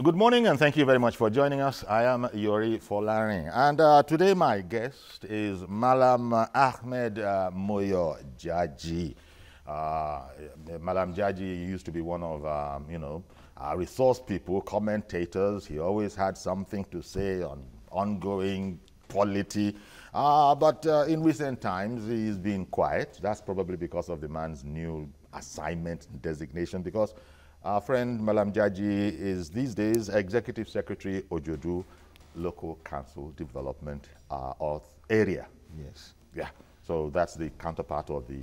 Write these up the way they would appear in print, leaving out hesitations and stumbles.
Good morning and thank you very much for joining us. I am Yori Folarin and today my guest is Malam Ahmed Moyo Jaji. Malam Jaji used to be one of, our resource people, commentators. He always had something to say on ongoing polity. But in recent times, he's been quiet. That's probably because of the man's new assignment designation, because our friend Malam Jaji is these days Executive Secretary Ojodu Local Council Development Area. Yes. Yeah. So that's the counterpart of the,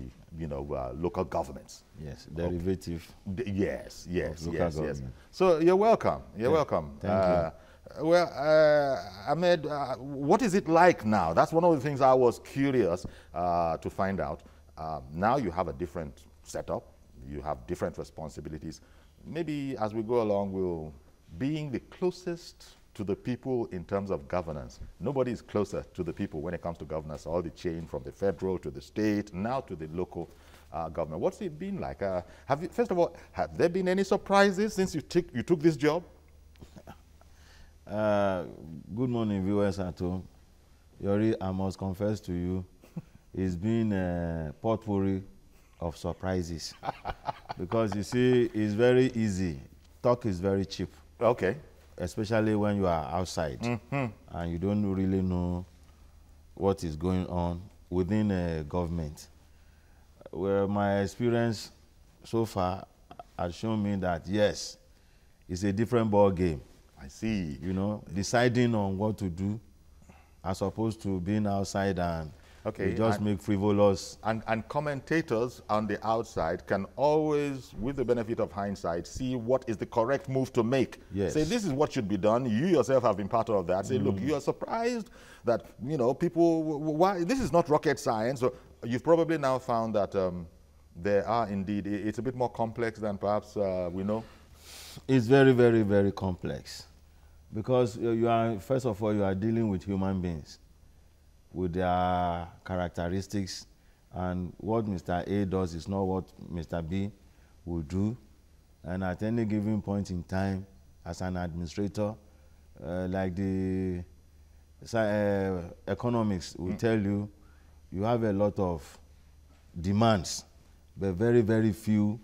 local governments. Yes, derivative. Yes. Government. So you're welcome. You're welcome. Thank you. Ahmed, what is it like now? That's one of the things I was curious to find out. Now you have a different setup. You have different responsibilities. Maybe as we go along, being the closest to the people in terms of governance. Nobody is closer to the people when it comes to governance. All the chain from the federal to the state, now to the local government. What's it been like? First of all, have there been any surprises since you took this job? Good morning, viewers at home. Yori, I must confess to you, it's been a potpourri of surprises. Because you see, it's very easy. Talk is very cheap. Okay. Especially when you are outside and you don't really know what is going on within a government. Well, my experience so far has shown me that, yes, it's a different ball game. I see. Deciding on what to do as opposed to being outside and okay, just make frivolous. And commentators on the outside can always, with the benefit of hindsight, see what is the correct move to make. Yes. Say, this is what should be done. You yourself have been part of that. Say, look, you are surprised that, people, why? This is not rocket science. So you've probably now found that there are indeed, it's a bit more complex than perhaps we know. It's very, very, very complex. Because first of all, you are dealing with human beings, with their characteristics, and what Mr. A does is not what Mr. B will do. And at any given point in time, as an administrator, like the economics will tell you, you have a lot of demands, but very, very few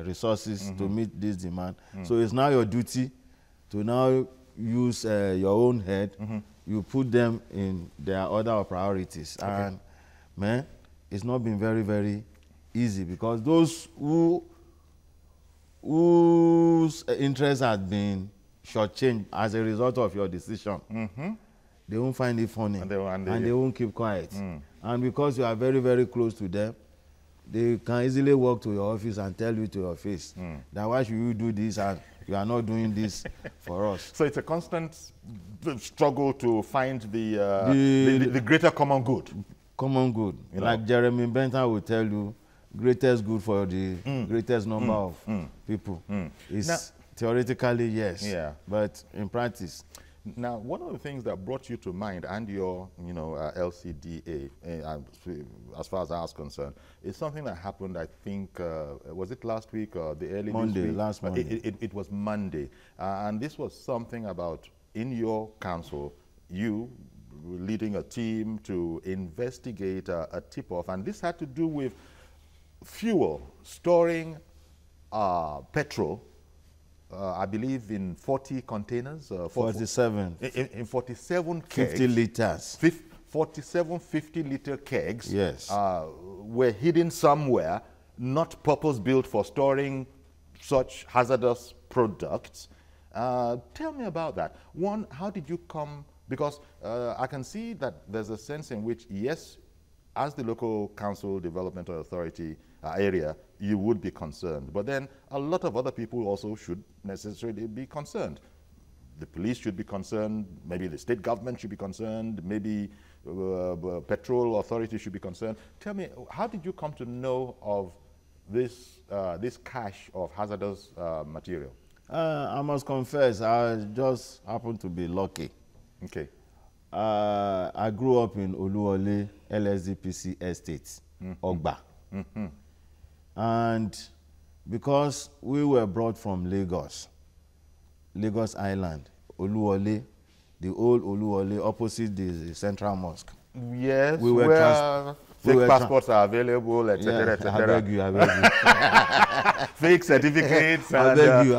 resources to meet this demand. So it's now your duty to now use your own head. You put them in their order of priorities. Okay. And, man, it's not been very, very easy because those whose interests have been shortchanged as a result of your decision, they won't find it funny, and they won't keep quiet. And because you are very, very close to them, they can easily walk to your office and tell you to your face that why should you do this and you are not doing this for us. So it's a constant struggle to find the greater common good. Common good. Like Jeremy Bentham will tell you, greatest good for the greatest number of people. It's now, theoretically, yes, but in practice. Now, one of the things that brought you to mind and your, LCDA, as far as I was concerned, is something that happened, I think, was it last week or the early Monday, this week? last Monday. It was Monday. And this was something about, in your council, you leading a team to investigate a tip-off. And this had to do with fuel, storing petrol, I believe in 40 containers. 47. In 47 kegs. 50 liters. 47 50-liter kegs. Yes. Were hidden somewhere, not purpose-built for storing such hazardous products. Tell me about that. One, how did you come? Because I can see that there's a sense in which, yes, as the local council developmental authority area, you would be concerned. But then a lot of other people also should necessarily be concerned. The police should be concerned, maybe the state government should be concerned, maybe Petrol authority should be concerned. Tell me, how did you come to know of this, this cache of hazardous material? I must confess, I just happened to be lucky. Okay. I grew up in Oluwole, LSDPC Estate, Ogba. And because we were brought from Lagos, Lagos Island, Oluwole, the old Oluwole opposite the Central Mosque. Yes, We were where fake passports are available, etc., yeah, etc. I beg you. Fake certificates. I beg you.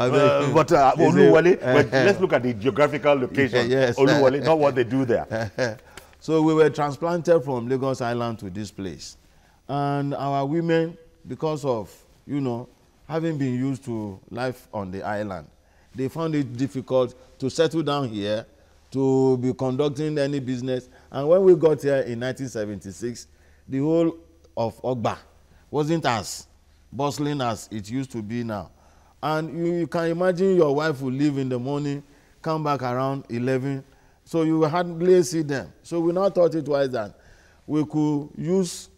But Oluwole, let's look at the geographical location. Yes. Oluwole, not what they do there. So we were transplanted from Lagos Island to this place. And our women, because of, having been used to life on the island, they found it difficult to settle down here, to be conducting any business. And when we got here in 1976, the whole of Ogba wasn't as bustling as it used to be now. And you can imagine your wife will leave in the morning, come back around 11, so you hardly see them. So we now thought it was that we could use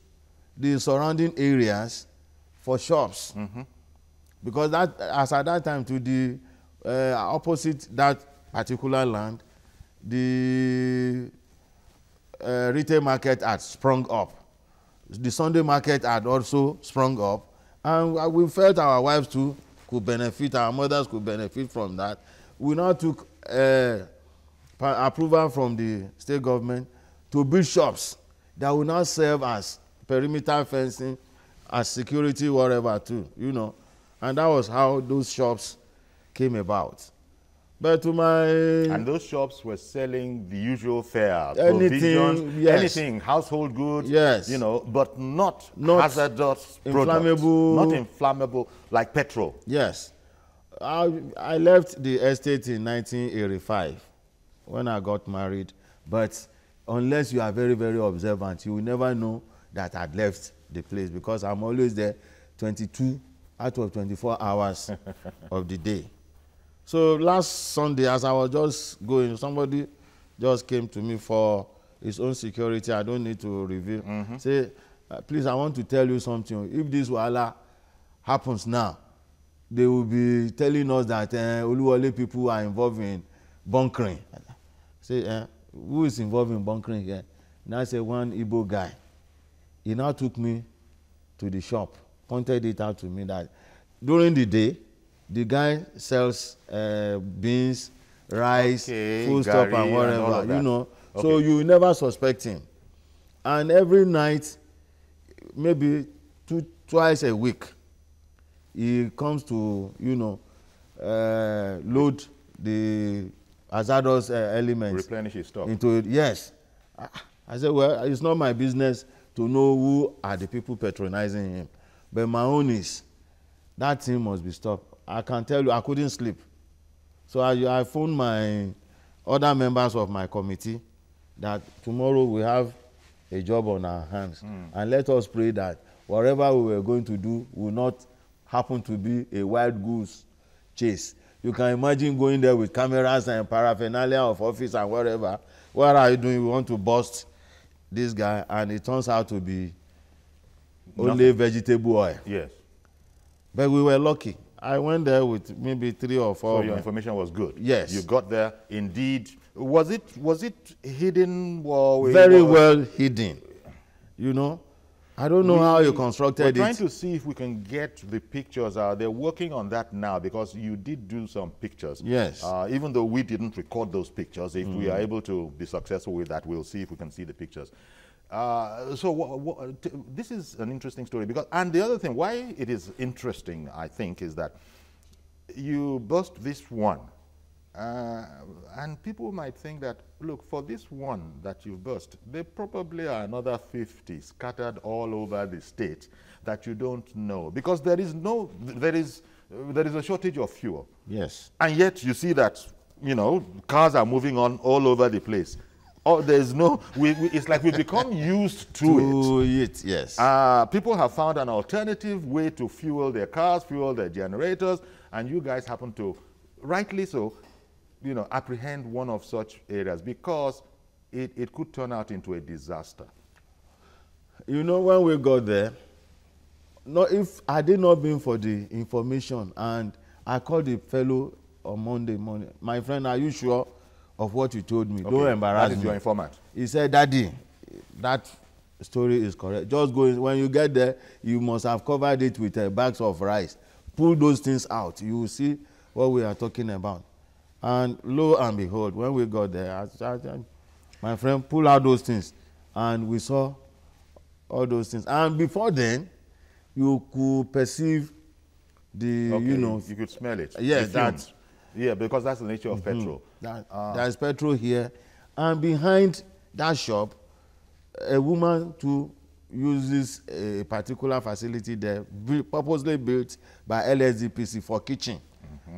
the surrounding areas for shops. Because that, as at that time, to the opposite that particular land, the retail market had sprung up. The Sunday market had also sprung up. And we felt our wives too could benefit, our mothers could benefit from that. We now took approval from the state government to build shops that will now serve as perimeter fencing, as security, whatever too, And that was how those shops came about. But to my... And those shops were selling the usual fare, anything, yes. Anything, household goods, yes. But not hazardous inflammable, products, not inflammable like petrol. Yes. I left the estate in 1985 when I got married, but unless you are very, very observant, you will never know that I'd left the place because I'm always there 22 out of 24 hours of the day. So last Sunday, as I was just going, somebody just came to me for his own security. I don't need to reveal. Say, please, I want to tell you something. If this wahala happens now, they will be telling us that Oluwole people are involved in bunkering. Say, who is involved in bunkering here? Now I say, one Igbo guy. He now took me to the shop, pointed it out to me that during the day, the guy sells beans, rice, foodstuff, and whatever, Okay. So you never suspect him. And every night, maybe twice a week, he comes to, load the hazardous elements. Replenish his stock. Into it. Yes. I said, well, it's not my business to know who are the people patronizing him. But my own is, that thing must be stopped. I can tell you, I couldn't sleep. So I phoned my other members of my committee that tomorrow we have a job on our hands. And let us pray that whatever we were going to do will not happen to be a wild goose chase. You can imagine going there with cameras and paraphernalia of office and whatever. What are you doing? We want to bust this guy, and it turns out to be only vegetable oil. Yes. But we were lucky. I went there with maybe 3 or 4. So your information was good. Yes. You got there. Indeed. Was it hidden? Very well hidden. I don't know how you constructed it. We're trying to see if we can get the pictures out. They're working on that now because you did do some pictures. Yes. Even though we didn't record those pictures, if we are able to be successful with that, we'll see if we can see the pictures. So this is an interesting story because, and the other thing, why it is interesting, I think, is that you burst this one, and people might think that, look, for this one that you burst, there probably are another 50 scattered all over the state that you don't know because there is a shortage of fuel. Yes. And yet you see that, cars are moving on all over the place. Oh, there's no, it's like we've become used to it. Yes. People have found an alternative way to fuel their cars, fuel their generators, and you guys happen to, rightly so, apprehend one of such areas because it could turn out into a disaster. When we got there, if I did not been for the information, and I called the fellow on Monday morning, my friend, are you sure of what you told me? Okay. Don't embarrass me. That is your informant. He said, Daddy, that story is correct. Just go, when you get there, you must have covered it with bags of rice. Pull those things out. You will see what we are talking about. And lo and behold, when we got there, my friend pulled out those things, and we saw all those things. And before then, you could perceive the, Okay, you know. you could smell it. Yes, that. Yeah, because that's the nature of petrol. There's petrol here. And behind that shop, a woman too uses a particular facility there, purposely built by LSDPC for kitchen.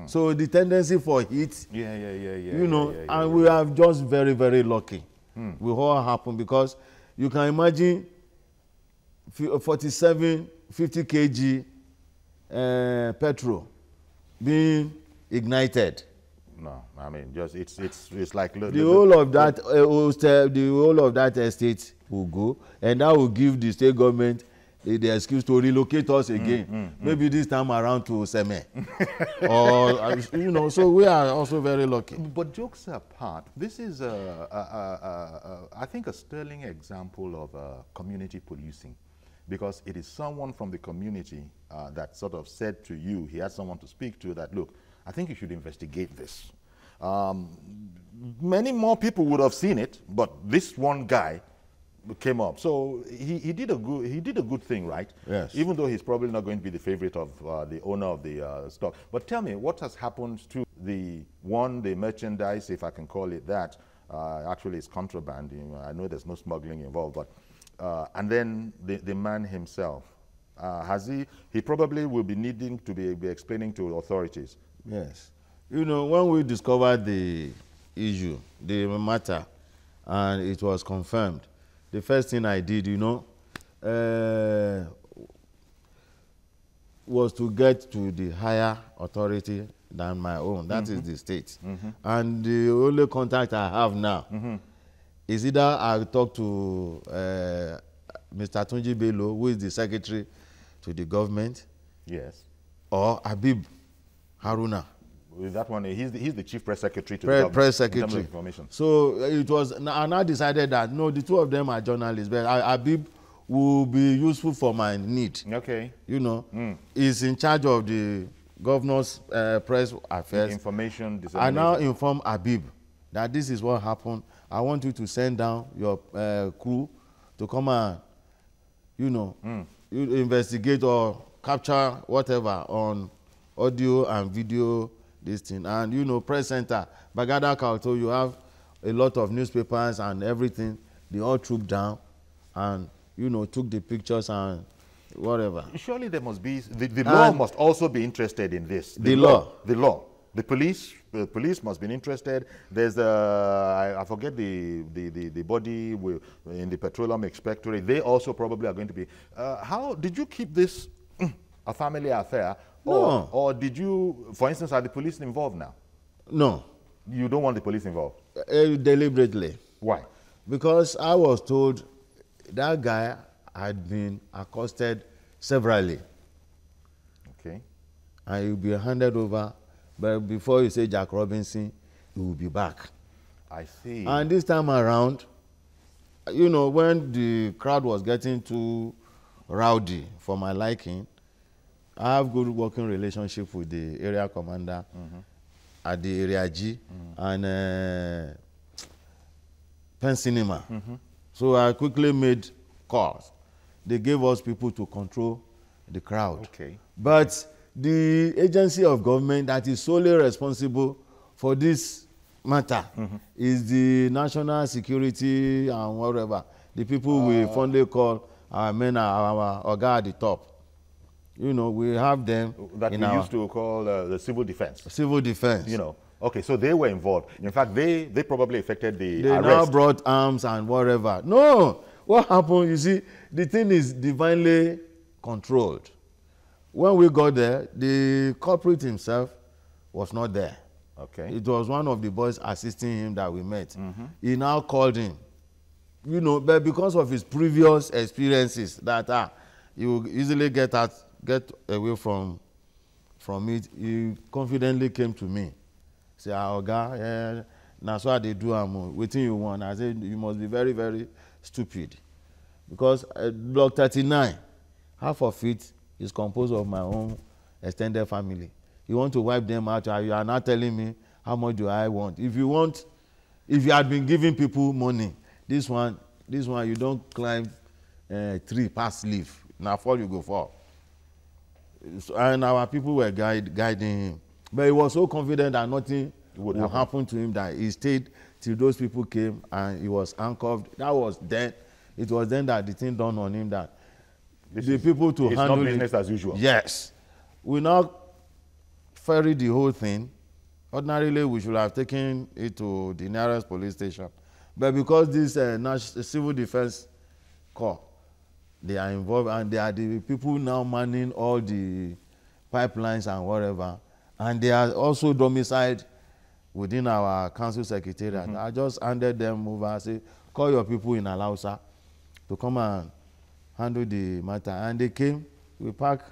So the tendency for heat, you know, and we are just very, very lucky. We all happen because you can imagine 47, 50 kg petrol being ignited. No, I mean, just it's like the whole of that the whole of that estate will go, and that will give the state government the excuse to relocate us again. Maybe this time around to Seme. Or, you know, so we are also very lucky. But jokes apart, this is, I think, a sterling example of community policing, because it is someone from the community that sort of said to you, he had someone to speak to, that, look, I think you should investigate this. Many more people would have seen it, but this one guy came up. So he did a good thing, right? Yes. Even though he's probably not going to be the favorite of the owner of the stock. But tell me, what has happened to the merchandise, if I can call it that? Actually, it's contraband. You know, I know there's no smuggling involved, but and then the man himself, he probably will be needing to be explaining to authorities. Yes. You know, when we discovered the issue, the matter, and it was confirmed, the first thing I did, you know, was to get to the higher authority than my own. That is the state. And the only contact I have now is either I talk to Mr. Tunji Bello, who is the secretary to the government. Yes. Or Habib Haruna. With that one, he's the chief press secretary to the government. Press secretary. In terms of information. So it was, I now decided that no, the two of them are journalists, but Habib will be useful for my need. Okay. You know, he's in charge of the governor's press affairs. Information dissemination. I now inform Habib that this is what happened. I want you to send down your crew to come and, you know, you investigate or capture whatever on audio and video, this thing. And, you know, press center, Bagada Kauto, you have a lot of newspapers and everything. They all trooped down and, you know, took the pictures and whatever. Surely there must be, the law must also be interested in this. The law. The law. The police must be interested. There's I forget the body in the Petroleum Inspectorate. They also probably are going to be. How did you keep this a family affair? No. Or did you, for instance, are the police involved now? No. You don't want the police involved? Deliberately. Why? Because I was told that guy had been accosted severally. Okay. And he will be handed over, but before you say Jack Robinson, he will be back. I see. And this time around, you know, when the crowd was getting too rowdy for my liking, I have good working relationship with the area commander at the area G and Penn Cinema. So I quickly made calls. They gave us people to control the crowd. Okay. But the agency of government that is solely responsible for this matter is the national security and whatever. The people we fondly call our men, our Ogba at the top. You know, we have them that we used to call the civil defense. Civil defense. You know, okay, so they were involved. In fact, they probably affected the arrest. They now brought arms and whatever. No, what happened, you see, the thing is divinely controlled. When we got there, the culprit himself was not there. Okay. It was one of the boys assisting him that we met. He now called him. You know, but because of his previous experiences that you easily get away from it, he confidently came to me. Say, Oga, that's what they do. I'm waiting you want. I said, you must be very, very stupid. Because Block 39, half of it is composed of my own extended family. You want to wipe them out, you are not telling me how much do I want? If you had been giving people money, this one you don't climb tree pass leaf. Now fall you go fall. So, and our people were guiding him. But he was so confident that nothing would happen to him that he stayed till those people came and he was handcuffed. That was then. It was then that the thing dawned on him that the people to handle it. It's not business as usual. Yes. We now ferry the whole thing. Ordinarily, we should have taken it to the nearest police station. But because this civil defense corps, they are involved and they are the people now manning all the pipelines and whatever. And they are also domiciled within our council secretariat. I just handed them over and said, call your people in Alausa to come and handle the matter. And they came, we packed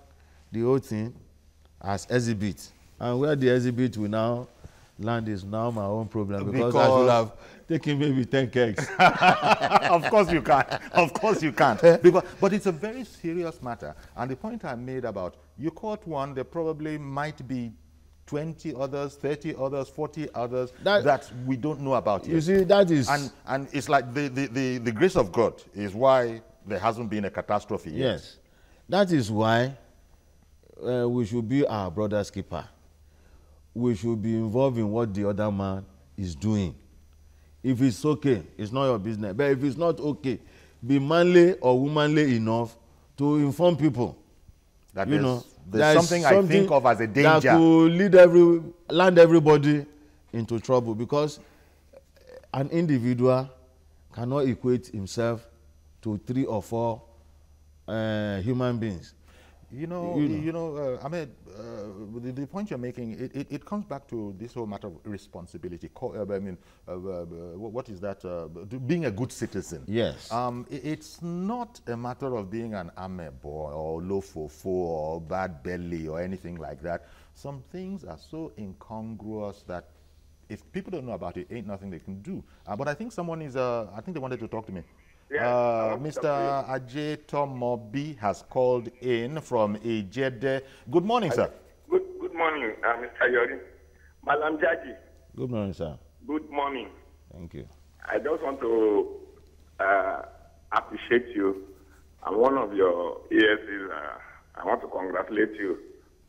the whole thing as exhibit. And where the exhibit will now land is now my own problem because I should have taken maybe 10 kegs. Of course you can't. Of course you can't. But it's a very serious matter. And the point I made about you caught one, there probably might be 20 others, 30 others, 40 others that we don't know about yet. You see, that is... And it's like the grace of God is why there hasn't been a catastrophe yet. Yes. That is why we should be our brother's keeper. We should be involved in what the other man is doing. If it's okay, it's not your business. But if it's not okay, be manly or womanly enough to inform people. That there's something I think of as a danger. That could land everybody into trouble because an individual cannot equate himself to 3 or 4 human beings. I mean, the point you're making, it comes back to this whole matter of responsibility. What is that? Being a good citizen. Yes. It's not a matter of being an amebo or lofofo or bad belly or anything like that. Some things are so incongruous that if people don't know about it, ain't nothing they can do. But I think someone is, I think they wanted to talk to me. Yeah, Mr. Ajay Tomobi has called in from Ejede. Good morning, sir. Good morning, Mr. Yori. Malam Jaji. Good morning, sir. Good morning. Thank you. I just want to appreciate you. I'm one of your ESs. I want to congratulate you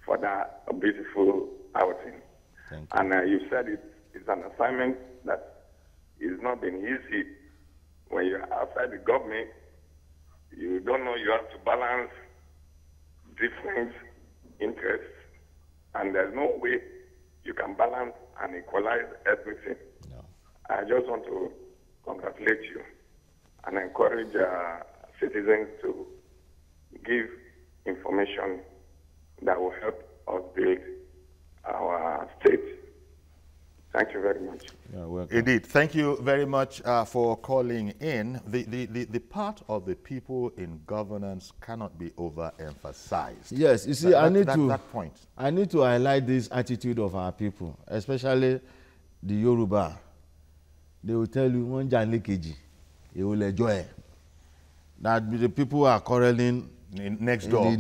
for that beautiful outing. Thank you. And you said it's an assignment that is not been easy. When you're outside the government, you don't know you have to balance different interests, and there's no way you can balance and equalize everything. No. I just want to congratulate you and encourage citizens to give information that will help us build our state. Thank you very much. You're welcome. Indeed. Thank you very much for calling in. The part of the people in governance cannot be overemphasized. Yes, you see, I need to highlight this attitude of our people, especially the Yoruba. They will tell you, one janlekeji, you will enjoy that the people are quarreling next door.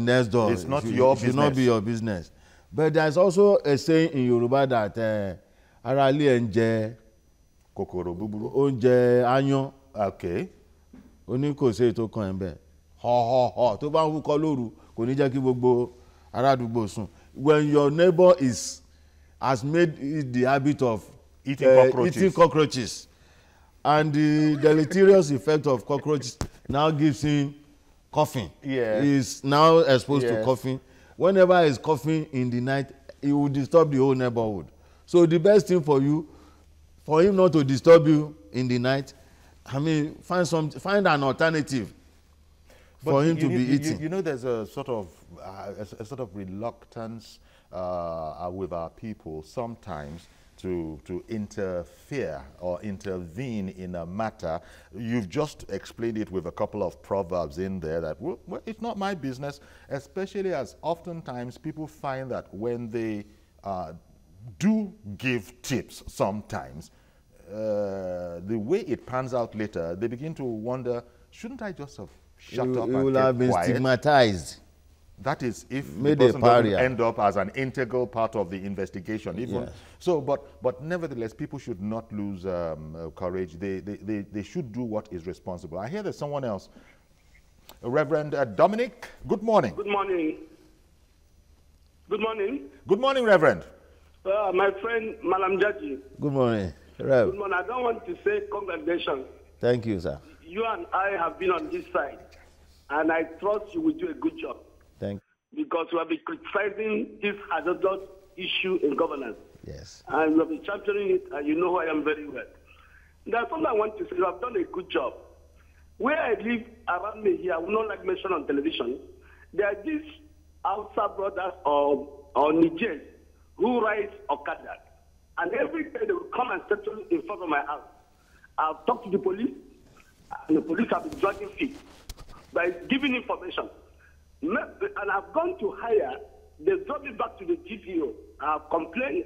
It's not your business. It should not be your business. But there's also a saying in Yoruba that ara ilé ń jẹ kòkòrò búburú. Oúnjẹ aáyán. Okay. Ó ní kò sí ètò kan ẹ̀ bẹ́ẹ̀. Họ̀họ̀họ̀ tó bá ń wúkọ́ lóru kò ní jẹ́ kí gbogbo ará àdúgbò sùn. When your neighbor has made it the habit of eating cockroaches and the deleterious effect of cockroaches now gives him coughing. Yeah. He is now exposed to coughing. Whenever he is coughing in the night, it will disturb the whole neighborhood. So the best thing for him not to disturb you in the night, I mean, find an alternative for him to be eating. You know, there's a sort of reluctance with our people sometimes to interfere or intervene in a matter. You've just explained it with a couple of proverbs in there that, well, it's not my business, especially as oftentimes people find that when they do give tips sometimes, the way it pans out later, they begin to wonder, shouldn't I just have shut up and kept quiet? Will have been stigmatized. That is if made the a person doesn't pariah. end up as an integral part of the investigation. Even Yes. so, but nevertheless, people should not lose courage. They should do what is responsible. I hear there's someone else. Reverend Dominic, good morning. Good morning. Good morning. Good morning, Reverend. My friend Malam Jaji. Good morning, Rev. Good morning. I don't want to say congratulations. Thank you, sir. You and I have been on this side, and I trust you will do a good job. Thank Because we have been criticizing this hazardous issue in governance. Yes. And we have been championing it, and you know who I am very well. There's something I want to say. You have done a good job. Where I live around me here, I will not like mention on television, there are these outside brothers or Nigerians who ride Okada. And every day they will come and settle in front of my house. I've talked to the police, and the police have been dragging feet by giving information. And I've gone to hire, they brought me back to the GPO. I've complained,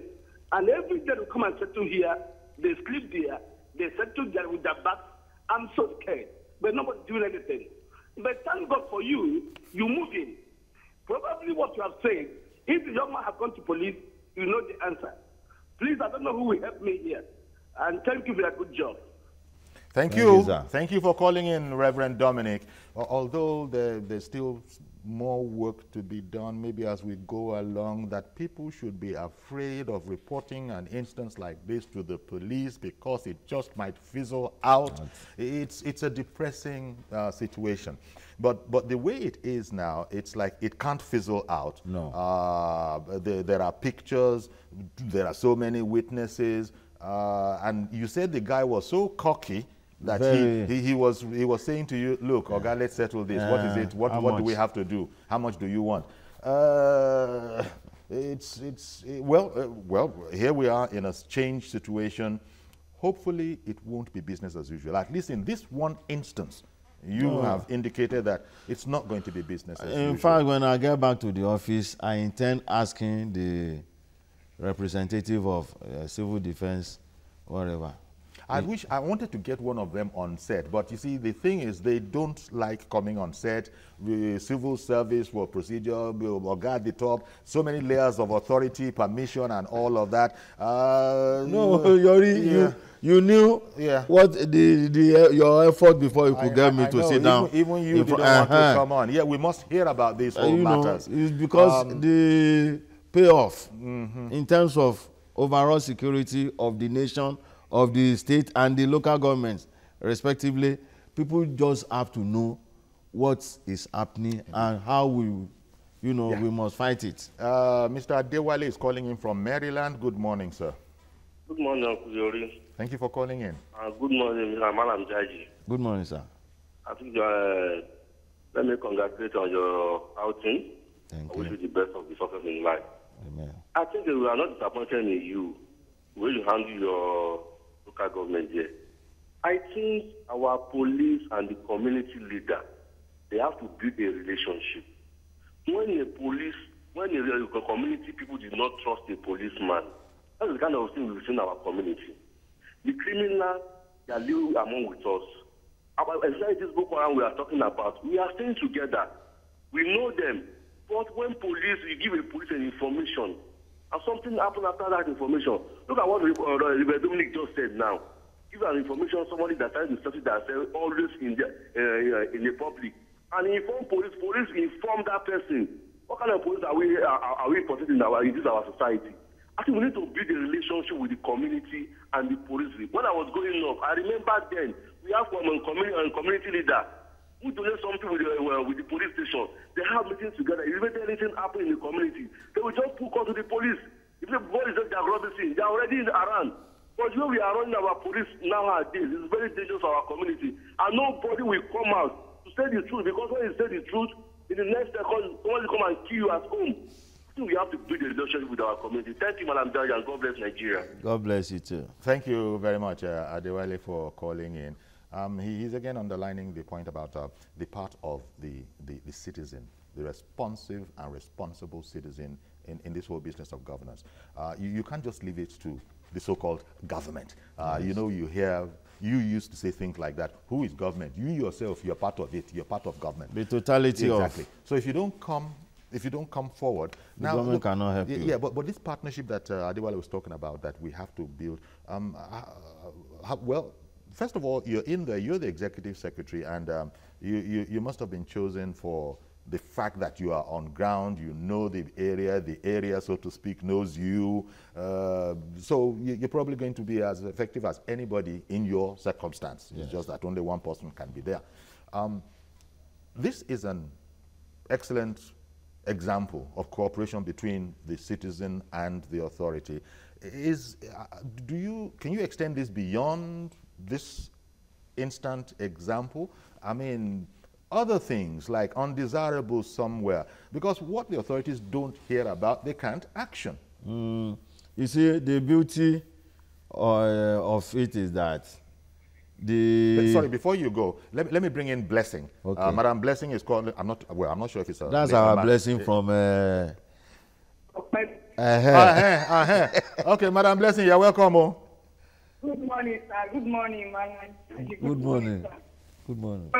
and every day they come and settle here, they sleep there, they settle there with their backs. I'm so scared, but nobody's doing anything. But thank God for you, you move in. Probably what you have said, if the young man had gone to police, you know the answer. Please, I don't know who will help me here. And thank you for a good job. Thank you. sir. Thank you for calling in, Reverend Dominic. Although there's still more work to be done, maybe as we go along, that people should be afraid of reporting an instance like this to the police because it just might fizzle out. It's a depressing situation. But the way it is now, it's like it can't fizzle out. No. There are pictures, there are so many witnesses, and you said the guy was so cocky that he was saying to you, look, Oga, let's settle this. What is it? What do we have to do? How much do you want? Well, here we are in a changed situation. Hopefully, it won't be business as usual. At least in this one instance, you have indicated that it's not going to be business as usual. In fact, when I get back to the office, I intend asking the representative of civil defense, whatever. I wanted to get one of them on set, but you see, the thing is, they don't like coming on set. The civil service for procedure, or guard the top, so many layers of authority, permission, and all of that. No, Yori, you knew what your effort before you could get me to sit down. Even you didn't want to come on. Yeah, we must hear about these whole matters. It's because the payoff in terms of overall security of the nation, of the state and the local governments, respectively, people just have to know what is happening and how we must fight it. Mr. Adewale is calling in from Maryland. Good morning, sir. Good morning, Uncle Yori. Thank you for calling in. Good morning, Mr. Malam Jaji. Good morning, sir. I think let me congratulate on your outing. Thank I wish you. you the best of the success in life. Amen. I think we are not disappointed in you, the way you handle your local government here. I think our police and the community leader, they have to build a relationship. When a community people did not trust a policeman, that's the kind of thing we've seen in our community. The criminal, they are living among with us. Especially this Boko Haram we are talking about, we are staying together. We know them. But when police, you give a police an information, and something happens after that information. Look at what Dominic just said now. Give an information somebody that tries to settle themselves always in the public. And inform police inform that person. What kind of police are we protecting in our society? I think we need to build a relationship with the community and the police. When I was growing up, I remember then we have a community leader who donate something with the police station. They have meetings together. If anything happen in the community, they will just put call to the police. If the police just are robbing, they are already around. But when we are running our police nowadays, it's very dangerous for our community. And nobody will come out to say the truth, because when you say the truth, in the next second, someone will come and kill you at home. I think we have to build a relationship with our community. Thank you, Madam Judge, and God bless Nigeria. God bless you too. Thank you very much, Adewale, for calling in. He's again underlining the point about the part of the citizen, the responsive and responsible citizen in this whole business of governance. You can't just leave it to the so-called government. Yes. You know, you used to say things like that. Who is government? You yourself, you're part of it. You're part of government. The totality of. Exactly. So if you don't come if you don't come forward, the government cannot help you. Yeah, but this partnership that Adewale was talking about that we have to build, well, first of all, you're in there, you're the executive secretary, and you must have been chosen for the fact that you are on ground, you know the area, so to speak, knows you. So you're probably going to be as effective as anybody in your circumstance. Yes. It's just that only one person can be there. This is an excellent example of cooperation between the citizen and the authority. Can you extend this beyond this instant example? I mean, other things like undesirable somewhere, because what the authorities don't hear about, they can't action. You see, the beauty of it is that Sorry, before you go, let me bring in Blessing. Okay. Madam Blessing is called. I'm not sure if it's a. That's our Blessing from. Okay, Madam Blessing, you're welcome. Oh. Good morning, sir. Good morning, man. Good morning. Good morning.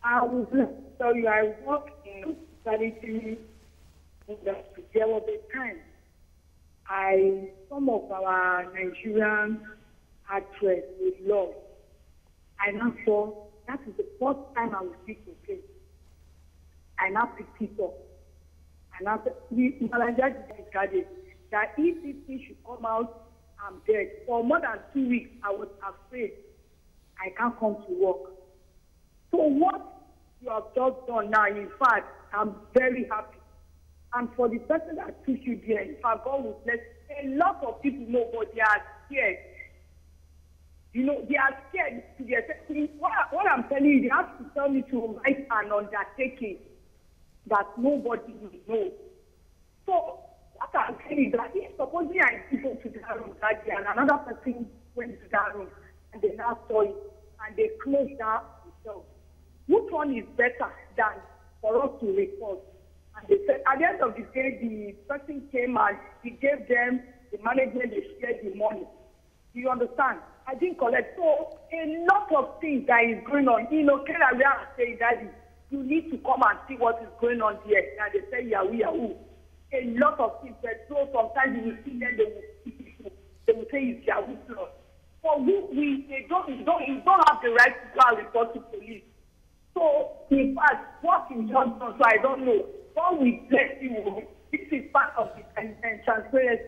I was going to tell you, I work in charity industry. There was a time some of our Nigerian actresses with love. I now saw that is the first time I will speak to him. I now picked it up. And after decided that if this thing should come out, I'm dead. For more than 2 weeks, I was afraid I can't come to work. So what you have just done now, in fact, I'm very happy. And for the person that took you there, in fact, God will bless. A lot of people know, but they are scared. You know, they are scared to get. What I'm telling you, they have to tell me to write an undertaking that nobody will know. So what I'm telling you, that if supposing I go to that room that day and another person went to that room and they now saw it and they closed down themselves, which one is better than for us to report? And they said, at the end of the day, the person came and he gave them the management, they shared the money. Do you understand? I didn't collect. So a lot of things that is going on. You know, Kenya, we are saying, Daddy, you need to come and see what is going on there. And they say, Yahoo, Yahoo. A lot of things. So sometimes you will see them, they will say it's Yahoo plus. So you don't have the right to go and report to police. So in fact, what is just done, so I don't know. God will bless you. This is part of the transparency.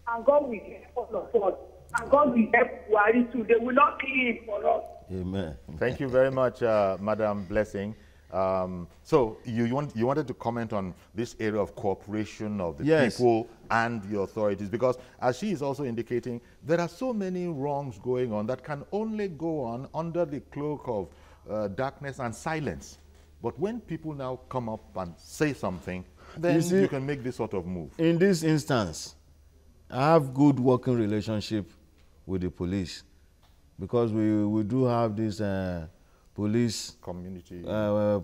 And God will help all of us. And God will help Buhari too. They will not kill him for us. Amen. Thank you very much, Madam Blessing. So you wanted to comment on this area of cooperation of the people and the authorities, because as she is also indicating, there are so many wrongs going on that can only go on under the cloak of darkness and silence. But when people now come up and say something, then you can make this sort of move. In this instance, I have good working relationship with the police, because we do have this police community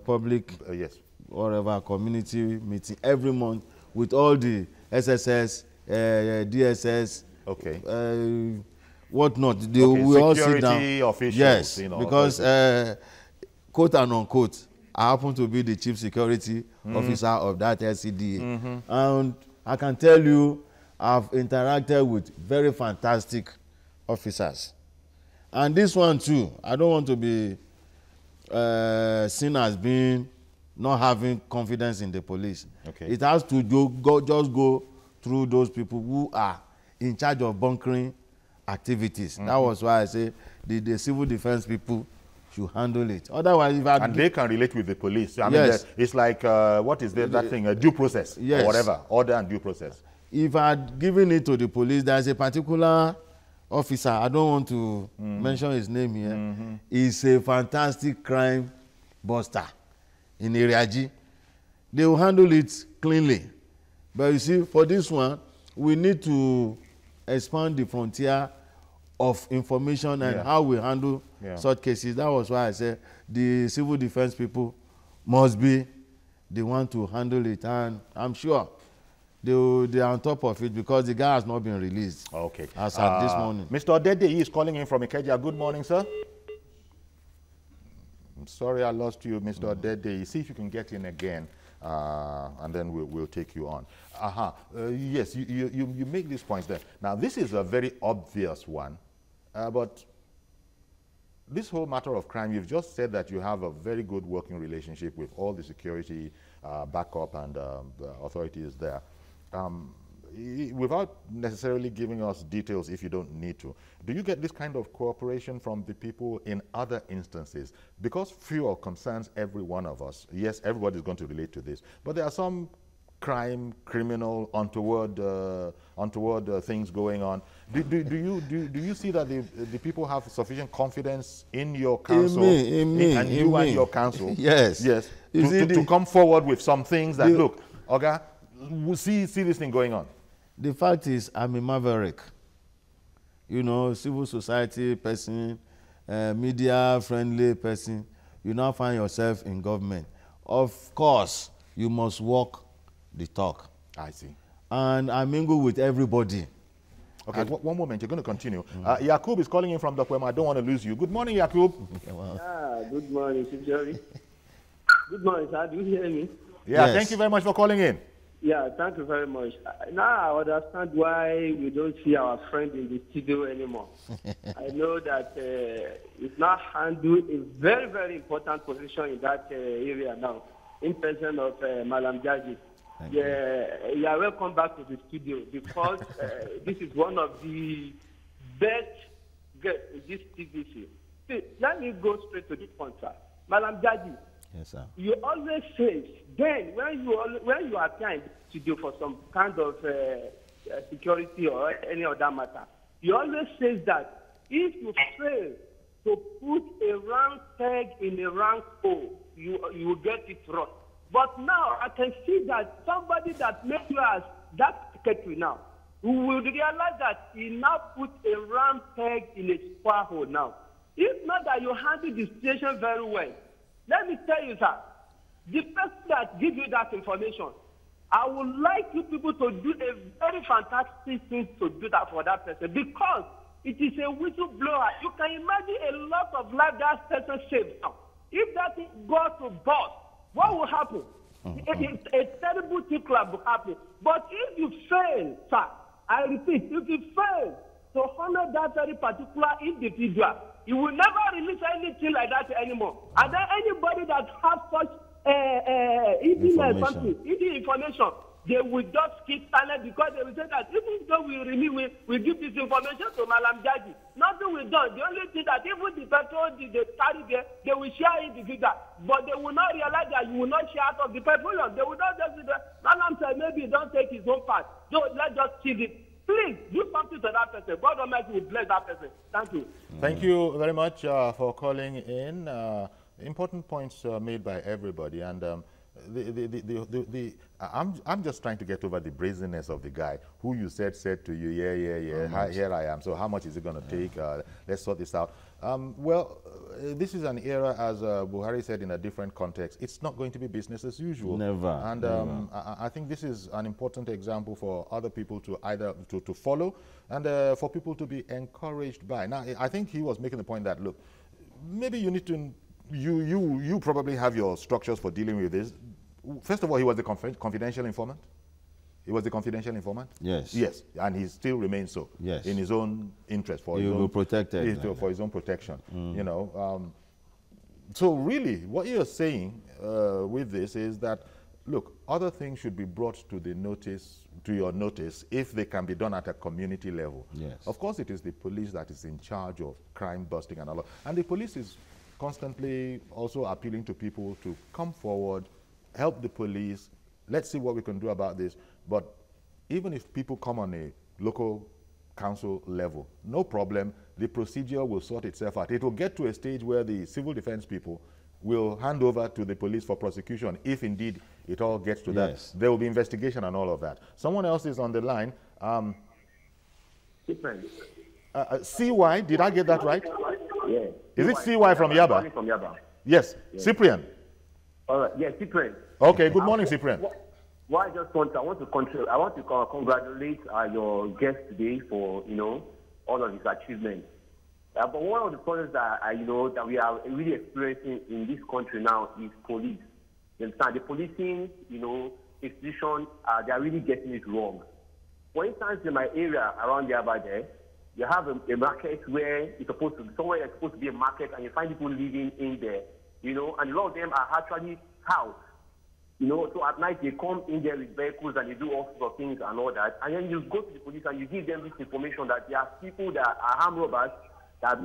public yes, whatever community meeting every month with all the SSS, DSS, whatnot. We all sit down. Officials, yes, you know, because quote and unquote, I happen to be the chief security officer of that LCDA, and I can tell you, I've interacted with very fantastic officers, and this one too. I don't want to be seen as being not having confidence in the police. It has to just go through those people who are in charge of bunkering activities. That was why I say the civil defense people should handle it. Otherwise, if they can relate with the police. I mean, it's like what is that thing? A due process, or whatever, order and due process. If I had given it to the police, there's a particular officer, I don't want to mention his name here, he's a fantastic crime buster in Area G. They will handle it cleanly. But you see, for this one, we need to expand the frontier of information and how we handle such cases. That was why I said the civil defense people must be the one to handle it. And I'm sure they are on top of it, because the guy has not been released. As at this morning. Mr. Odede is calling in from Ikeja. Good morning, sir. I'm sorry I lost you, Mr. Odede. See if you can get in again. and then we'll take you on. Yes, you make these points there. Now, this is a very obvious one, but this whole matter of crime, you've just said that you have a very good working relationship with all the security backup and authorities there. Without necessarily giving us details if you don't need to, do you get this kind of cooperation from the people in other instances? Because fuel concerns every one of us. Yes, everybody's going to relate to this, but there are some crime, criminal, untoward things going on. Do you see that the people have sufficient confidence in your council and your council? Yes. Yes. To come forward with some things that, look, Oga, we see this thing going on. The fact is, I'm a maverick. You know, civil society person, media-friendly person. You now find yourself in government. Of course, you must walk the talk. I see. And I mingle with everybody. Okay, one moment. You're going to continue. Yakub is calling in from the poem. I don't want to lose you. Good morning, Yakub. Good morning, Jerry. Good morning, sir. Do you hear me? Yeah, Yes. Thank you very much for calling in. Yeah, thank you very much. Now I understand why we don't see our friend in the studio anymore. I know that he's now handling a very, very important position in that area now, in person of Malam Jaji. You are welcome back to the studio because this is one of the best guests in this TVC. See, let me go straight to the point, sir. Malam Jaji. Yes, sir. You always say, then when you are trying to do for some kind of security or any other matter, you always say that if you fail to put a round peg in a round hole, you will get it wrong. But now I can see that somebody that made you as that secretary now, who will realize that he now put a round peg in a square hole now. If not that you handle the situation very well, let me tell you, sir, the person that gives you that information, I would like you people to do a very fantastic thing to do that for that person because it is a whistleblower. You can imagine a lot of life that person saved now. If that thing goes to bust, what will happen? A terrible thing will happen. But if you fail, sir, I repeat, if you fail to honor that very particular individual, you will never release anything like that anymore. And then anybody that has such information, they will just keep silent because they will say that even though we give this information to Malam Jaji, nothing will done. The only thing that even the petrol they carry there, they will share individual, but they will not realize that you will not share out of the petroleum. They will not just do that. Malam said maybe don't take his own part. So let's just keep it. Please do something to that person. God Almighty will bless that person. Thank you. Thank you very much for calling in. Important points made by everybody, and I'm just trying to get over the brazenness of the guy who you said to you, here I am. So how much is it going to take? Let's sort this out. This is an era, as Buhari said, in a different context. It's not going to be business as usual. Never. And I think this is an important example for other people to either to follow and for people to be encouraged by. Now, I think he was making the point that, look, maybe you need to, you probably have your structures for dealing with this. First of all, he was the confidential informant. He was the confidential informant? Yes. Yes, and he still remains so. Yes. In his own interest. For he his will own, be protected. For his own protection, you know. So really, what you're saying with this is that, look, other things should be brought to your notice if they can be done at a community level. Yes. Of course, it is the police that is in charge of crime busting and all. And the police is constantly also appealing to people to come forward, help the police. Let's see what we can do about this. But even if people come on a local council level, no problem. The procedure will sort itself out. It will get to a stage where the civil defense people will hand over to the police for prosecution, if indeed it all gets to that. There will be investigation and all of that. Someone else is on the line. CY, did I get that right? Yeah. Is it CY from Yaba? From Yaba. Yes. Cyprian. All right. Yeah, Cyprian. Okay. Good morning, Cyprian. I want to congratulate your guest today for all of his achievements. But one of the problems that that we are really experiencing in this country now is police. You understand? The policing, institution, they are really getting it wrong. For instance, in my area around there, you have a market where it's supposed to be somewhere that's supposed to be a market, and you find people living in there, and a lot of them are actually housed. So at night they come in there with vehicles and they do all sorts of things and all that. And then you go to the police and you give them this information that there are people that are armed robbers that,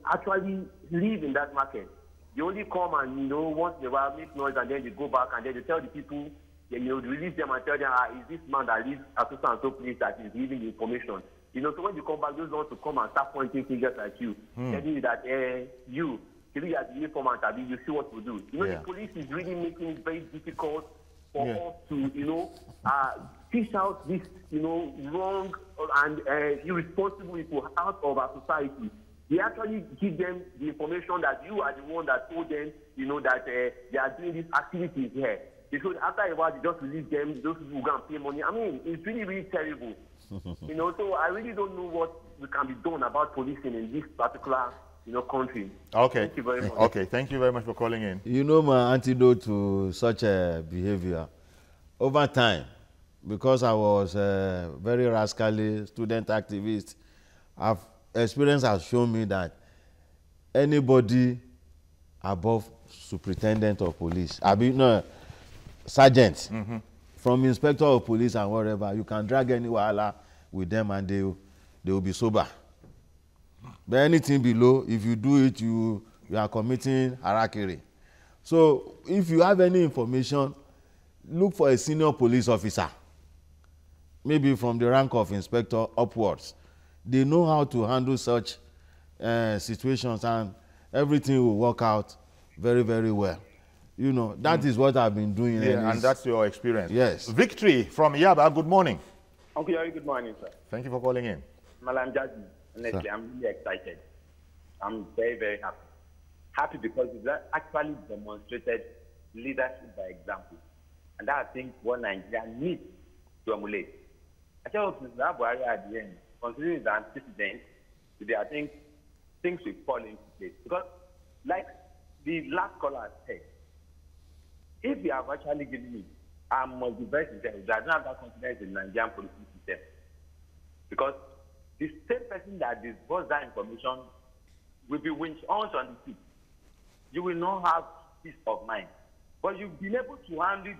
actually live in that market. They only come and, once in a while make noise, and then they go back and then they tell the people, they release them and tell them, is this man that lives at so and so place that is giving the information. So when you come back, those want to come and start pointing fingers at you, telling you that, you are the informant, you see what to do. The police is really making it very difficult for us to, fish out this, wrong and irresponsible people out of our society. They actually give them the information that you are the one that told them, that they are doing these activities here. Because after a while, they just release them, those people go and pay money. I mean, it's really, really terrible. So I really don't know what we can be done about policing in this particular country. Okay. Thank you very much. Okay, thank you very much for calling in. My antidote to such a behavior, over time, because I was a very rascally student activist, experience has shown me that anybody above superintendent of police, sergeant, from inspector of police and whatever, you can drag any wahala with them and they will be sober. But anything below, if you do it, you are committing harakiri. So if you have any information, look for a senior police officer, maybe from the rank of inspector upwards. They know how to handle such situations, and everything will work out very, very well. That is what I've been doing. Yeah, and that's your experience. Yes. Victory from Yaba, good morning. Uncle Yari, good morning, sir. Thank you for calling in. Malam Jazzy, honestly, sir, I'm really excited. I'm very, very happy. Happy because you've actually demonstrated leadership by example. And that, I think, what Nigeria needs to emulate. I tell you, Mr. Buhari at the end, considering the antecedent, today, I think things will fall into place. Because, like the last caller said, if we have actually given it, I must be very sincere, I don't have that confidence in the Nigerian policing system. Because the same person that disbursed that information will be winch on the seat. You will not have peace of mind. But you've been able to handle it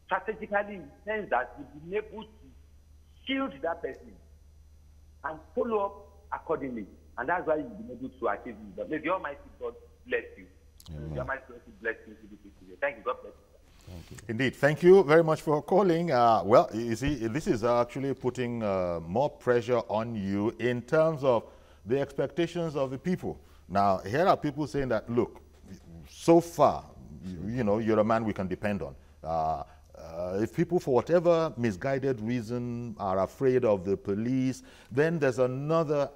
strategically in the sense that you've been able to shield that person and follow up accordingly. And that's why you've been able to achieve it. But may the Almighty God bless you. May the Almighty God bless you. Thank you. God bless you. Thank you. Indeed. Thank you very much for calling. Well, you see, this is actually putting more pressure on you in terms of the expectations of the people. Now, here are people saying that, look, so far, you're a man we can depend on. If people, for whatever misguided reason, are afraid of the police, then there's another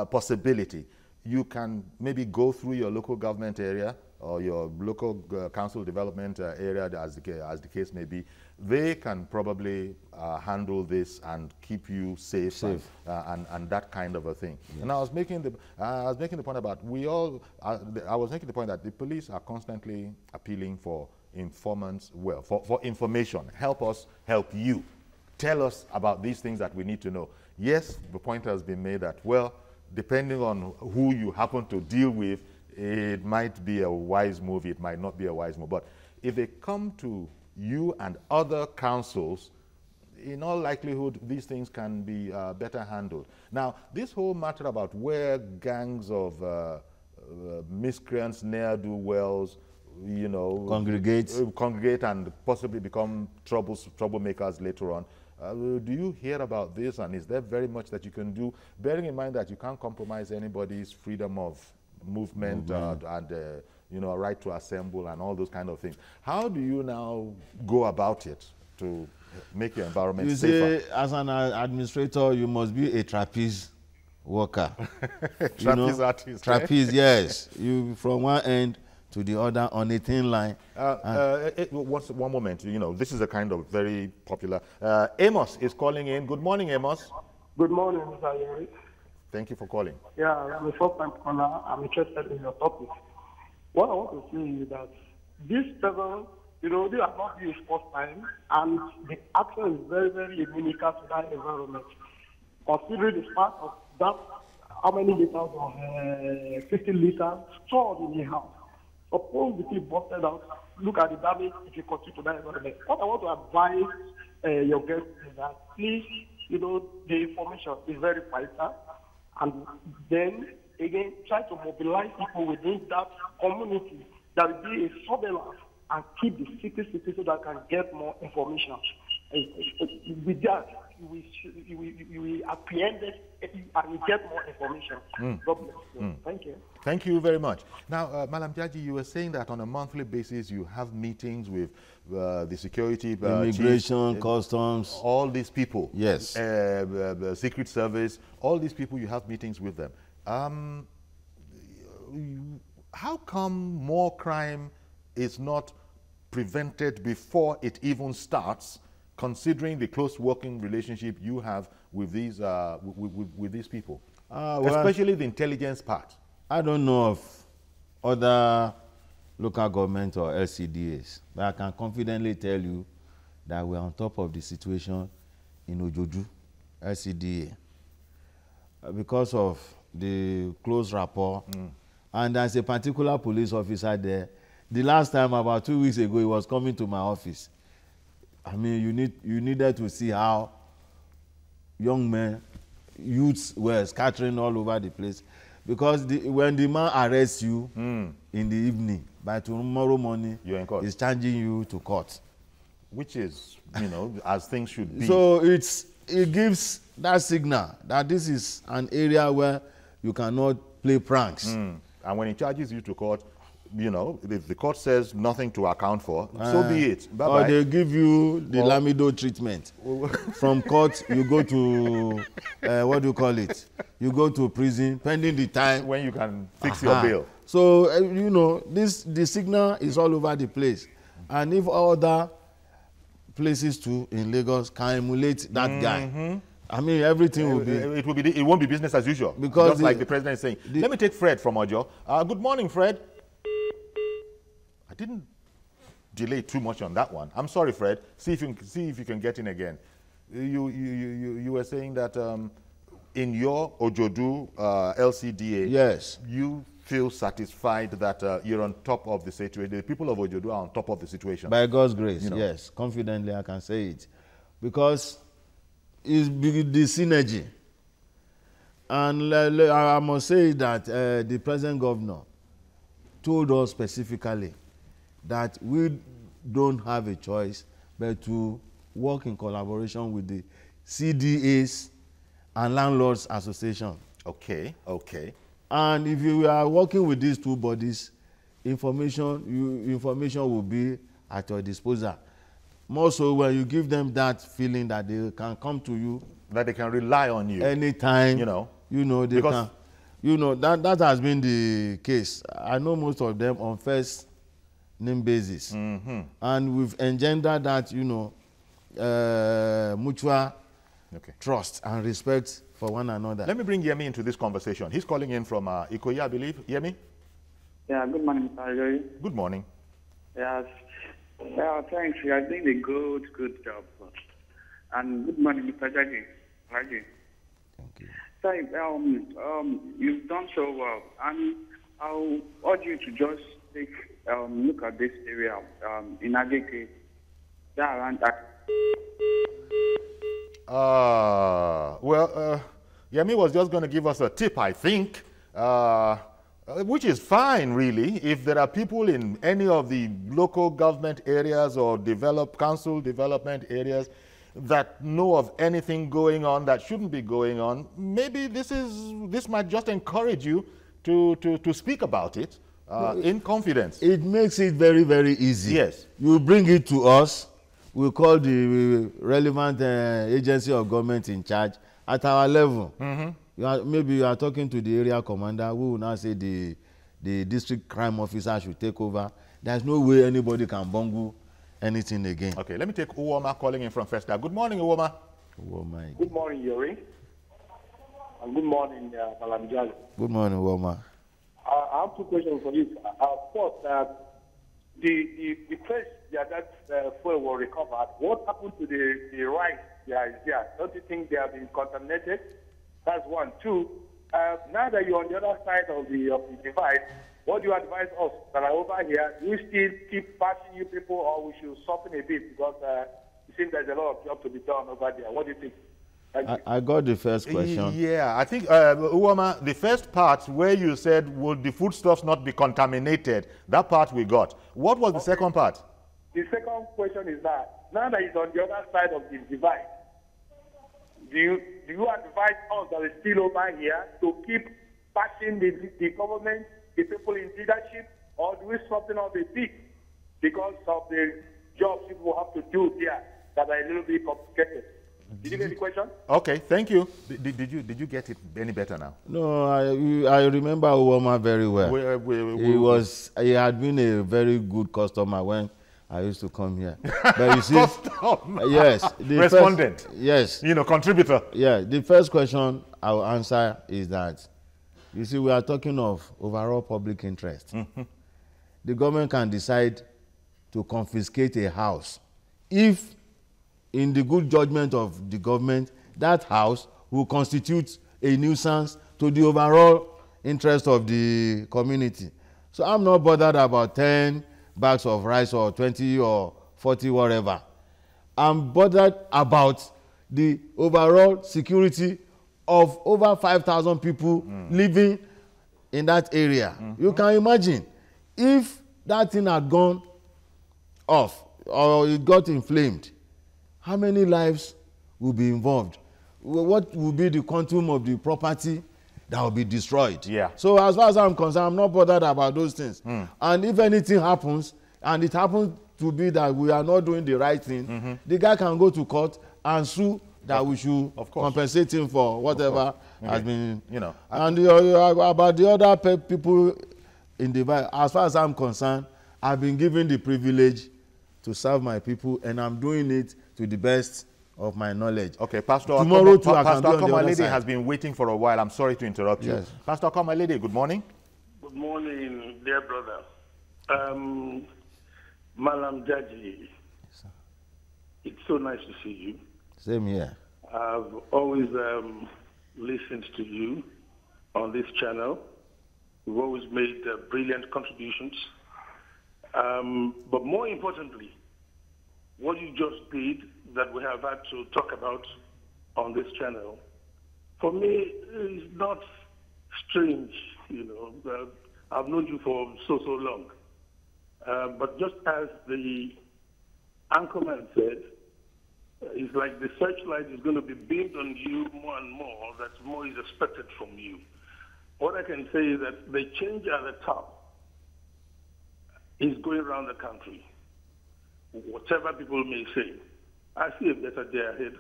possibility. You can maybe go through your local government area or your local council development area, as the case may be. They can probably handle this and keep you safe. And that kind of a thing. Yes. And I was making the point about I was making the point that the police are constantly appealing for informants, for information. Help us help you. Tell us about these things that we need to know. Yes, the point has been made that, well, depending on who you happen to deal with, it might be a wise move, it might not be a wise move. But if they come to you and other councils, in all likelihood, these things can be better handled. Now, this whole matter about where gangs of miscreants, ne'er-do-wells, congregate and possibly become troublemakers later on. Do you hear about this, and is there very much that you can do, bearing in mind that you can't compromise anybody's freedom of movement and a right to assemble and all those kind of things? How do you now go about it to make your environment safer? See, as an administrator, you must be a trapeze worker. Trapeze artist. Trapeze, yes. You from one end to the other on a thin line. One moment, this is a kind of very popular. Amos is calling in. Good morning, Amos. Good morning, Mr. Yari. Thank you for calling. Yeah, I'm a first-time caller. I'm interested in your topic. What I want to say is that these 7 you know, they are not the first time, and the action is very, very inimical to that environment. Considering the fact of that, how many liters of 50 liters stored in the house. Suppose the thing busted out, look at the damage if you continue to that environment. What I want to advise your guests is that please, you know, the information is very vital, and then again try to mobilize people within that community that will be a surveillance and keep the city so that can get more information. With that, you will apprehend it and you get more information. God bless you. Thank you. Thank you very much. Now, Malam Jaji, you were saying that on a monthly basis you have meetings with the security, immigration, chiefs, customs, all these people. Yes. Secret Service, all these people, you have meetings with them. How come more crime is not prevented before it even starts, considering the close working relationship you have with these with these people, well, especially the intelligence part? I don't know of other local government or LCDAs, but I can confidently tell you that we're on top of the situation in Ojoju, LCDA, because of the close rapport. And there's a particular police officer there. The last time, about 2 weeks ago, he was coming to my office. I mean, you needed to see how young men, youths were scattering all over the place. Because when the man arrests you in the evening, by tomorrow morning, you're in court. He's charging you to court. Which is, you know, as things should be. So it gives that signal that this is an area where you cannot play pranks. And when he charges you to court, you know, if the court says nothing to account for, so be it. Bye-bye. Or they give you the Lamido treatment. From court, you go to, what do you call it? You go to prison, pending the time. When you can fix your bail. So, you know, the signal is all over the place. And if other places too in Lagos can emulate that guy, I mean, everything will be... It won't be business as usual. Because just like the president is saying. Let me take Fred from Ojo. Good morning, Fred. I didn't delay too much on that one. I'm sorry, Fred. See if you can get in again. You were saying that in your Ojodu LCDA, yes, you feel satisfied that you're on top of the situation. The people of Ojodu are on top of the situation. By God's grace, you know. Yes. Confidently, I can say it. Because it's the synergy. And I must say that the present governor told us specifically that we don't have a choice but to work in collaboration with the CDAs and Landlords Association. Okay, okay. And if you are working with these two bodies, information will be at your disposal. More so when you give them that feeling that they can come to you, that they can rely on you anytime. You know, they can. You know, that has been the case. I know most of them on first name basis, and we've engendered that, you know, mutual trust and respect for one another. Let me bring Yemi into this conversation. He's calling in from Ikoyi, I believe. Yemi? Yeah, good morning, Mr. Ajay. Good morning. Yes. Yeah, thanks. You are doing a good job. And good morning, Mr. Jaji. Thank you. So, you've done so well. And I'll urge you to just take look at this area in Agege. Around that. Yemi was just going to give us a tip, I think, which is fine, really. If there are people in any of the local government areas or council development areas that know of anything going on that shouldn't be going on, maybe this might just encourage you to speak about it in confidence. It makes it very, very easy. Yes. You bring it to us. We call the relevant agency of government in charge at our level. Maybe you are talking to the area commander who will now say the district crime officer should take over. There's no way anybody can bungle anything again. Okay, let me take Uwoma calling in from Festa. Good morning, Uwoma. Good morning, Yori. And good morning, Malam Jaji. Good morning, Uwoma. I have two questions for you. First, the place that fuel was recovered, what happened to the rice there? Don't you think they have been contaminated? That's one. Two, now that you're on the other side of the divide, what do you advise us that are over here? Do we still keep passing you people, or we should soften a bit, because it seems there's a lot of job to be done over there? What do you think? I got the first question. Yeah, I think, Uwama, the first part where you said, would the foodstuffs not be contaminated? That part we got. What was the second part? The second question is that, now that it's on the other side of the divide, do you advise us that are still over here to keep passing the government, the people in leadership, or do we soften up a bit because of the jobs people have to do here that are a little bit complicated? Did you get the question? Okay, thank you. Did you get it any better now? No, I remember Uwama very well. He had been a very good customer when I used to come here. But you see, yes, respondent. Yes, contributor. Yeah, the first question I will answer is that, you see, we are talking of overall public interest. The government can decide to confiscate a house if, in the good judgment of the government, that house will constitute a nuisance to the overall interest of the community. So I'm not bothered about 10 bags of rice or 20 or 40, whatever. I'm bothered about the overall security of over 5,000 people living in that area. You can imagine if that thing had gone off or it got inflamed, how many lives will be involved? What will be the quantum of the property that will be destroyed? Yeah. So as far as I'm concerned, I'm not bothered about those things. And if anything happens, and it happens to be that we are not doing the right thing, the guy can go to court and sue that we should compensate him for whatever has been, And about the other people in the, as far as I'm concerned, I've been given the privilege to serve my people, and I'm doing it to the best of my knowledge. Okay, Pastor Pastor Akomalede has been waiting for a while. I'm sorry to interrupt you. Yes. Pastor Akomalede, good morning. Good morning, dear brother. Malam Jaji, it's so nice to see you. Same here. I've always listened to you on this channel. You've always made brilliant contributions. But more importantly, what you just did that we have had to talk about on this channel, for me, is not strange. I've known you for so long. But just as the anchorman said, it's like the searchlight is going to be beamed on you more and more, that more is expected from you. What I can say is that the change at the top is going around the country. Whatever people may say, I see a better day ahead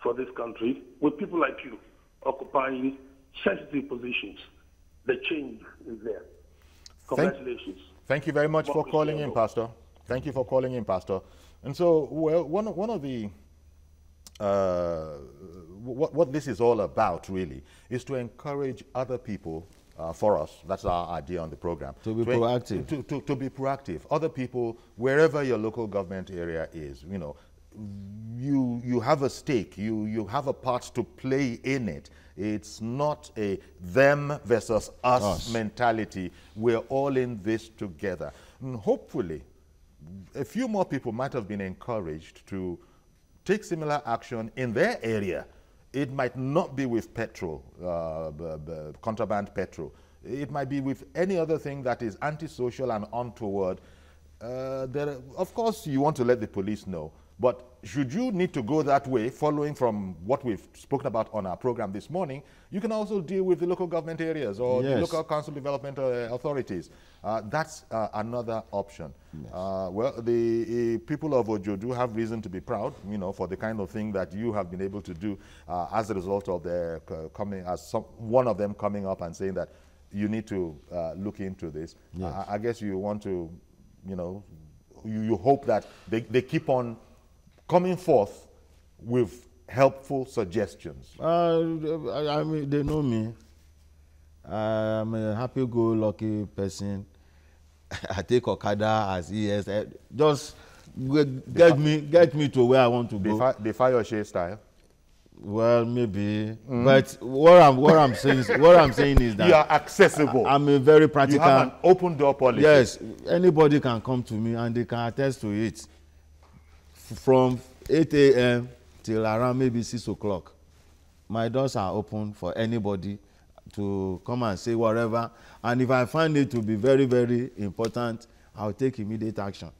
for this country with people like you occupying sensitive positions. The change is there. Congratulations. Thank you very much for calling in, Pastor. Thank you for calling in, Pastor. And so, well, one of the what this is all about, really, is to encourage other people for us. That's our idea on the program. To be proactive. To be proactive. Other people, wherever your local government area is, you have a stake. You have a part to play in it. It's not a them versus us mentality. We're all in this together. And hopefully, a few more people might have been encouraged to take similar action in their area. It might not be with petrol, contraband petrol. It might be with any other thing that is antisocial and untoward. Of course, you want to let the police know. But should you need to go that way, following from what we've spoken about on our program this morning, you can also deal with the local government areas or the local council development authorities. That's another option. Yes. Well, the people of Ojo do have reason to be proud, for the kind of thing that you have been able to do as a result of their one of them coming up and saying that you need to look into this. Yes. I guess you want to, you hope that they keep on coming forth with helpful suggestions. I mean, they know me. I'm a happy-go-lucky person. I take Okada as ES. Just get me to where I want to go. The fire style. Well, maybe, but what I'm saying is that you are accessible. I'm a very practical. You have an open door policy. Yes, anybody can come to me and they can attest to it. From 8 a.m. till around maybe 6 o'clock, my doors are open for anybody to come and say whatever. And if I find it to be very, very important, I'll take immediate action,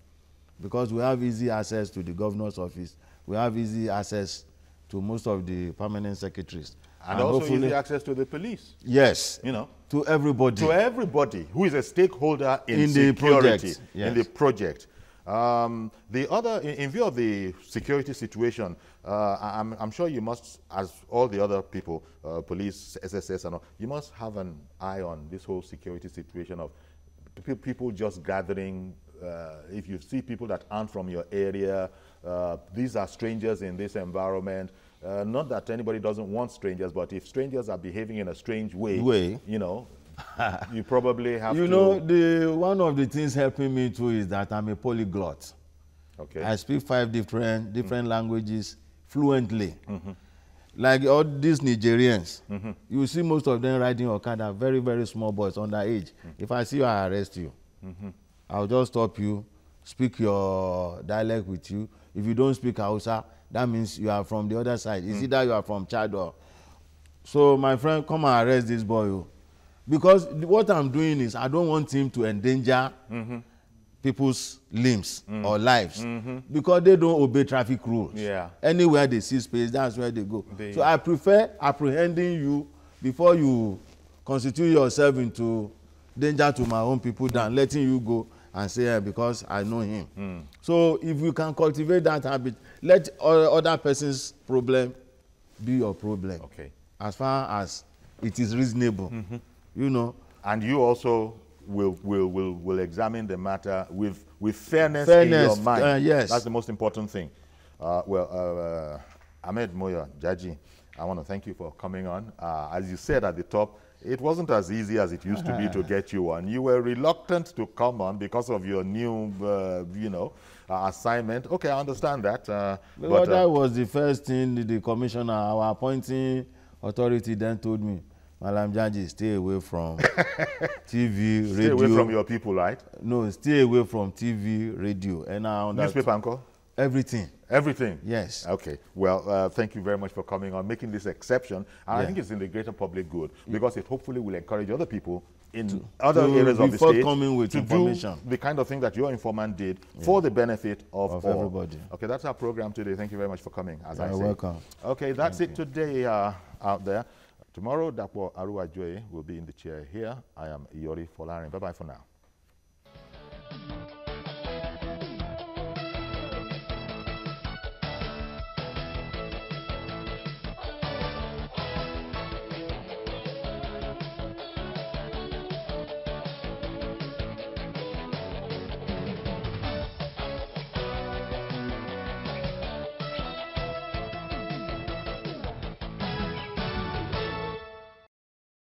because we have easy access to the governor's office. We have easy access to most of the permanent secretaries. And also easy access to the police. Yes. You know. To everybody. To everybody who is a stakeholder in security, in the project. The other, in view of the security situation, I'm sure you must, as all the other people, police, SSS and all, you must have an eye on this whole security situation of people just gathering. If you see people that aren't from your area, these are strangers in this environment. Not that anybody doesn't want strangers, but if strangers are behaving in a strange way. You know, you probably have to... You know, one of the things helping me too is that I'm a polyglot. Okay. I speak 5 different languages fluently. Like all these Nigerians, you see most of them riding Okada, very, very small boys, underage. If I see you, I arrest you. I'll just stop you, speak your dialect with you. If you don't speak Hausa, that means you are from the other side. It's either you are from Chad or... So, my friend, come and arrest this boy. Because what I'm doing is I don't want him to endanger people's limbs or lives, because they don't obey traffic rules. Yeah. Anywhere they see space, that's where they go. So I prefer apprehending you before you constitute yourself into danger to my own people than letting you go and say, because I know him. So if you can cultivate that habit, let other person's problem be your problem. Okay. As far as it is reasonable, you know. And you also will examine the matter with fairness in your mind. Yes. That's the most important thing. Ahmed Moyo Jaji, I want to thank you for coming on. As you said at the top, it wasn't as easy as it used to be to get you on. You were reluctant to come on because of your new, assignment. Okay, I understand that. But that was the first thing the commissioner, our appointing authority, then told me. Malam Jaji, stay away from TV, radio. Stay away from your people, right? No, stay away from TV, radio. And newspaper, uncle? Everything. Everything? Yes. Okay. Well, thank you very much for coming on, making this exception. And I think it's in the greater public good, because it hopefully will encourage other people in other areas of the state with to information. Do the kind of thing that your informant did for the benefit of all. Everybody. Okay, that's our program today. Thank you very much for coming, as I say. You're welcome. Okay, that's it today out there. Tomorrow, Dapo Aruajoye will be in the chair here. I am Iyori Folarin. Bye-bye for now.